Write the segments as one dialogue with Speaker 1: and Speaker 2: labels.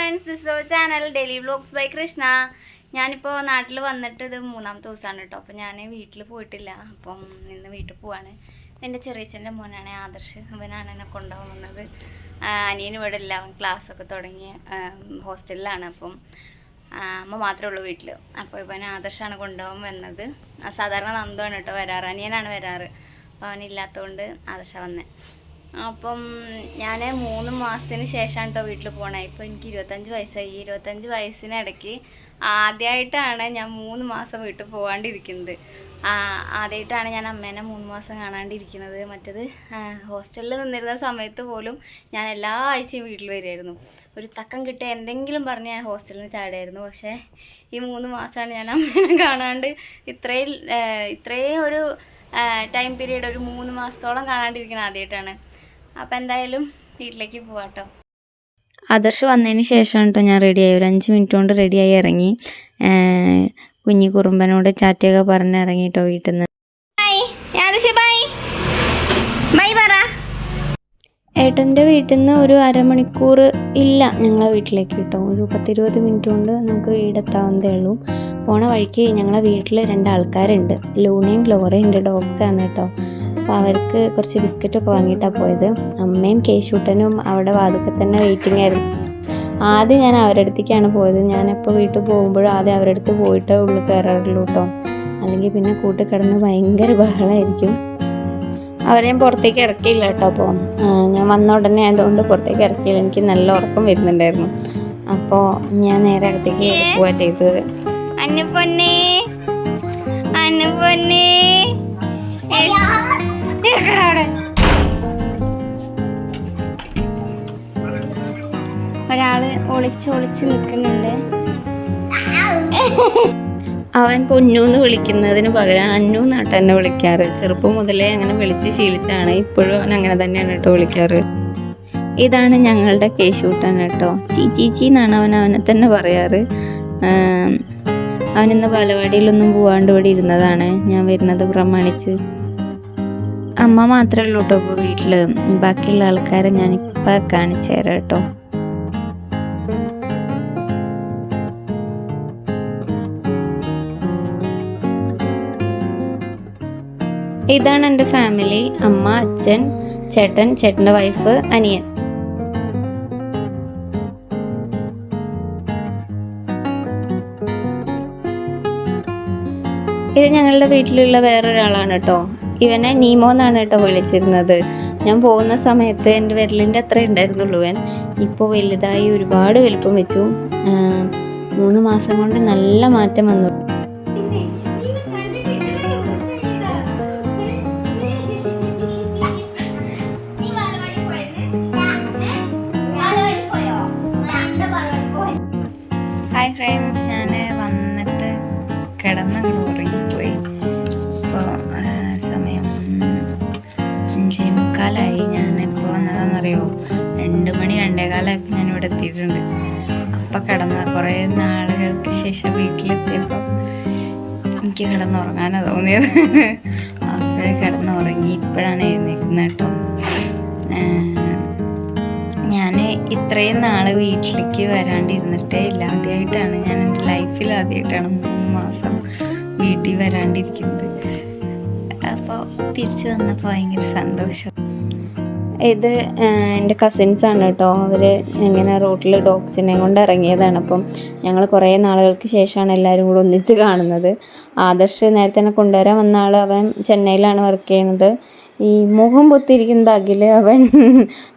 Speaker 1: Friends, this channel daily vlogs by Krishna. ഞാനിപ്പോൾ നാട്ടിൽ വന്നിട്ട് ഇത് 3ാമത്തെ ദിവസമാണ് കേട്ടോ. അപ്പോൾ ഞാൻ വീട്ടിൽ പോയിട്ടില്ല. അപ്പം ഇന്ന് വീട്ടിൽ പോവാണ്. എൻ്റെ ചെറിയച്ഛൻ്റെ മോനാണ് ആദർശ്. അവനാണ് എന്നെ കൊണ്ടുപോകാൻ വന്നത്. അനിയൻ ഇവിടെ ഇല്ല, അവൻ ക്ലാസ്സൊക്കെ തുടങ്ങി ഹോസ്റ്റലിലാണ്. അപ്പം അമ്മ മാത്രമേ ഉള്ളൂ വീട്ടിൽ. അപ്പോൾ ഇവൻ ആദർശാണ് കൊണ്ടുപോകാൻ വന്നത്. സാധാരണ നന്ദുവാണ് കേട്ടോ വരാറ്, അനിയനാണ് വരാറ്. അപ്പോൾ അവനില്ലാത്തതുകൊണ്ട് ആദർശ വന്നേ. അപ്പം ഞാൻ 3 മാസത്തിന് ശേഷമാണ് കേട്ടോ വീട്ടിൽ പോകണേ. ഇപ്പോൾ എനിക്ക് 25 വയസ്സായി. 25 വയസ്സിനിടയ്ക്ക് ആദ്യമായിട്ടാണ് ഞാൻ 3 മാസം വീട്ടിൽ പോകാണ്ടിരിക്കുന്നത്. ആദ്യമായിട്ടാണ് ഞാൻ അമ്മേനെ 3 മാസം കാണാണ്ടിരിക്കുന്നത്. മറ്റേത് ഹോസ്റ്റലിൽ നിന്നിരുന്ന സമയത്ത് പോലും ഞാൻ എല്ലാ ആഴ്ചയും വീട്ടിൽ വരുമായിരുന്നു. ഒരു തക്കം കിട്ടിയ എന്തെങ്കിലും പറഞ്ഞ് ഞാൻ ഹോസ്റ്റലിൽ നിന്ന് ചാടുമായിരുന്നു. പക്ഷേ ഈ 3 മാസമാണ് ഞാൻ അമ്മേനെ കാണാണ്ട് ഇത്രയും ഒരു ടൈം പീരീഡ്, ഒരു 3 മാസത്തോളം കാണാണ്ടിരിക്കുന്നത് ആദ്യമായിട്ടാണ്. അപ്പം എന്തായാലും വീട്ടിലേക്ക് പോവാട്ടോ. ആദർശ് വന്നതിന് ശേഷമാണ് കേട്ടോ ഞാൻ റെഡിയായി. ഒരു 5 മിനിറ്റ് കൊണ്ട് റെഡിയായി ഇറങ്ങി. കുഞ്ഞി കുറുമ്പനോട് ചാറ്റയൊക്കെ പറഞ്ഞ് ഇറങ്ങി കേട്ടോ വീട്ടിൽ നിന്ന്. ഏട്ടൻ്റെ വീട്ടിൽ നിന്ന് ഒരു അരമണിക്കൂർ ഇല്ല ഞങ്ങളെ വീട്ടിലേക്ക് കേട്ടോ. ഒരു 10-20 മിനിറ്റ് കൊണ്ട് നമുക്ക് വീടെത്താവുന്നതേ ഉള്ളൂ. പോണ വഴിക്ക് ഞങ്ങളെ വീട്ടിൽ 2 ആൾക്കാരുണ്ട്, ലൂണയും ലോറയും ഉണ്ട്, ഡോഗ്സാണ് കേട്ടോ. അപ്പോൾ അവർക്ക് കുറച്ച് ബിസ്ക്കറ്റൊക്കെ വാങ്ങിയിട്ടാണ് പോയത്. അമ്മയും കേശൂട്ടനും അവിടെ വാതിൽക്കൽ തന്നെ വെയിറ്റിംഗ് ആയിരുന്നു. ആദ്യം ഞാൻ അവരുടെ അടുത്തേക്കാണ് പോയത്. ഞാനെപ്പോൾ വീട്ടിൽ പോകുമ്പോഴും ആദ്യം അവരുടെ അടുത്ത് പോയിട്ട് ഉള്ളിൽ കയറാറുള്ളൂ കേട്ടോ. അല്ലെങ്കിൽ പിന്നെ കൂട്ടി കിടന്ന് ഭയങ്കര ബഹളമായിരിക്കും. അവരെ ഞാൻ പുറത്തേക്ക് ഇറക്കിയില്ല കേട്ടോ. അപ്പോൾ ഞാൻ വന്ന ഉടനെ ആയതുകൊണ്ട് പുറത്തേക്ക് ഇറക്കിയില്ല. എനിക്ക് നല്ല ഉറക്കം വരുന്നുണ്ടായിരുന്നു. അപ്പോൾ ഞാൻ നേരെ അകത്തേക്ക് പോവുക ചെയ്തത്. അന്നുപൊന്നേ അന്നുപൊന്നേ അവിടെ ഒരാള് ഒളിച്ച് നിൽക്കുന്നുണ്ട്. അവൻ പൊന്നൂന്ന് വിളിക്കുന്നതിന് പകരം അന്നു എന്നാട്ടോ എന്നെ വിളിക്കാറ്. ചെറുപ്പം മുതലേ അങ്ങനെ വിളിച്ച് ശീലിച്ചാണ്. ഇപ്പോഴും അവൻ അങ്ങനെ തന്നെയാണ് കേട്ടോ വിളിക്കാറ്. ഇതാണ് ഞങ്ങളുടെ കേശൂട്ടൻ കേട്ടോ. ചീച്ചി എന്നാണ് അവനെ തന്നെ പറയാറ്. അവനിന്ന് ബാലവാടിയിലൊന്നും പോവാണ്ട് ഇവിടെ ഇരുന്നതാണ് ഞാൻ വരുന്നത് പ്രമാണിച്ച്. അമ്മ മാത്രമേ ഉള്ളൂ കേട്ടോ ഇപ്പോൾ വീട്ടിൽ. ബാക്കിയുള്ള ആൾക്കാരെ ഞാനിപ്പോൾ കാണിച്ചു തരാം കേട്ടോ. ഇതാണ് എൻ്റെ ഫാമിലി. അമ്മ, അച്ഛൻ, ചേട്ടൻ, ചേട്ടൻ്റെ വൈഫ്, അനിയൻ. ഇത് ഞങ്ങളുടെ വീട്ടിലുള്ള വേറൊരാളാണ് കേട്ടോ. ഇവനെ നീമോ എന്നാണ് കേട്ടോ വിളിച്ചിരുന്നത്. ഞാൻ പോകുന്ന സമയത്ത് എൻ്റെ വിരലിൻ്റെ അത്ര ഉണ്ടായിരുന്നുള്ളൂ. ഇവൻ ഇപ്പോൾ വലുതായി ഒരുപാട് വലുപ്പം വെച്ചു. 3 മാസം കൊണ്ട് നല്ല മാറ്റം വന്നു. ഹായ് ഫ്രണ്ട്സ്, ഞാൻ വന്നിട്ട് കിടന്നങ്ങ് ഉറങ്ങിപ്പോയി. ഇപ്പോൾ സമയം 5:45. ഞാനിപ്പോൾ വന്നതാണെന്നറിയോ, 2 മണി 2:15 ഞാനിവിടെ എത്തിയിട്ടുണ്ട്. അപ്പം കുറേ നാളുകൾക്ക് ശേഷം വീട്ടിലെത്തിയപ്പോൾ എനിക്ക് കിടന്നുറങ്ങാനാണ് തോന്നിയത്. അപ്പോഴേ കിടന്നുറങ്ങി. ഇപ്പോഴാണ് എഴുന്നേൽക്കുന്നത് കേട്ടോ. ഞാൻ ഇത്രയും നാൾ വീട്ടിലേക്ക് വരാണ്ടിരുന്നിട്ടേ ഇല്ല. ആദ്യമായിട്ടാണ് ഞാൻ എൻ്റെ ലൈഫിൽ ആദ്യമായിട്ടാണ് 3 മാസം വീട്ടിൽ വരാണ്ടിരിക്കുന്നത്. അപ്പോൾ തിരിച്ചു വന്നപ്പോൾ ഭയങ്കര സന്തോഷം. ഇത് എൻ്റെ കസിൻസാണ് കേട്ടോ. അവർ ഇങ്ങനെ റോട്ടിൽ ഡോഗ്സിനെ കൊണ്ട് ഇറങ്ങിയതാണ്. അപ്പം ഞങ്ങൾ കുറേ നാളുകൾക്ക് ശേഷമാണ് എല്ലാവരും കൂടെ ഒന്നിച്ച് കാണുന്നത്. ആദർശ് നേരത്തെ തന്നെ കൊണ്ടുവരാൻ വന്ന ആൾ, അവൻ ചെന്നൈയിലാണ് വർക്ക് ചെയ്യുന്നത്. ഈ മുഖം പൊത്തിയിരിക്കുന്നത് അഖിൽ, അവൻ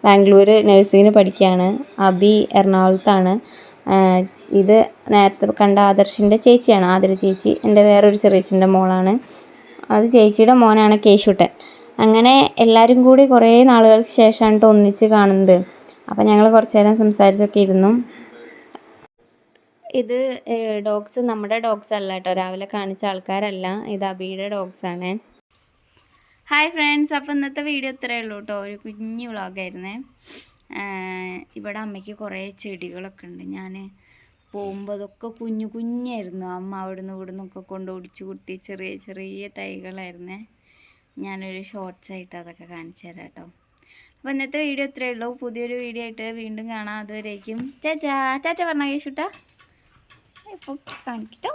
Speaker 1: ബാംഗ്ലൂർ നഴ്സിങ്ങിന് പഠിക്കുകയാണ്. അബി എറണാകുളത്താണ്. ഇത് നേരത്തെ കണ്ട ആദർശിൻ്റെ ചേച്ചിയാണ്, ആതിര ചേച്ചി. എൻ്റെ വേറൊരു ചെറിയച്ഛൻ്റെ മോളാണ്. അത് ചേച്ചിയുടെ മോനാണ് കേശൂട്ടൻ. അങ്ങനെ എല്ലാവരും കൂടി കുറേ നാളുകൾക്ക് ശേഷമാണ് കേട്ടോ ഒന്നിച്ച് കാണുന്നത്. അപ്പം ഞങ്ങൾ കുറച്ച് നേരം സംസാരിച്ചൊക്കെ ഇരുന്നു. ഇത് ഡോഗ്സ് നമ്മുടെ ഡോഗ്സ് അല്ല കേട്ടോ, രാവിലെ കാണിച്ച ആൾക്കാരല്ല. ഇത് അബിയുടെ ഡോഗ്സാണ്. ഹായ് ഫ്രണ്ട്സ്, അപ്പോൾ ഇന്നത്തെ വീഡിയോ ഇത്രയേ ഉള്ളൂ കേട്ടോ. ഒരു കുഞ്ഞു വ്ളോഗായിരുന്നേ. ഇവിടെ അമ്മയ്ക്ക് കുറേ ചെടികളൊക്കെ ഉണ്ട്. ഞാൻ പോകുമ്പോൾ അതൊക്കെ കുഞ്ഞായിരുന്നു. അമ്മ അവിടുന്ന് ഇവിടുന്നൊക്കെ കൊണ്ട് ഒടിച്ചു കുത്തി ചെറിയ ചെറിയ തൈകളായിരുന്നേ. ഞാനൊരു ഷോർട്ട്സ് ആയിട്ട് അതൊക്കെ കാണിച്ചു തരാം കേട്ടോ. അപ്പോൾ ഇന്നത്തെ വീഡിയോ ഇത്രയേ ഉള്ളൂ. പുതിയൊരു വീഡിയോ ആയിട്ട് വീണ്ടും കാണാം. അതുവരേക്കും ചാച്ചാ ചാച്ച പറഞ്ഞ കേശുട്ടാ ഇപ്പോൾ കാണിക്കട്ടോ.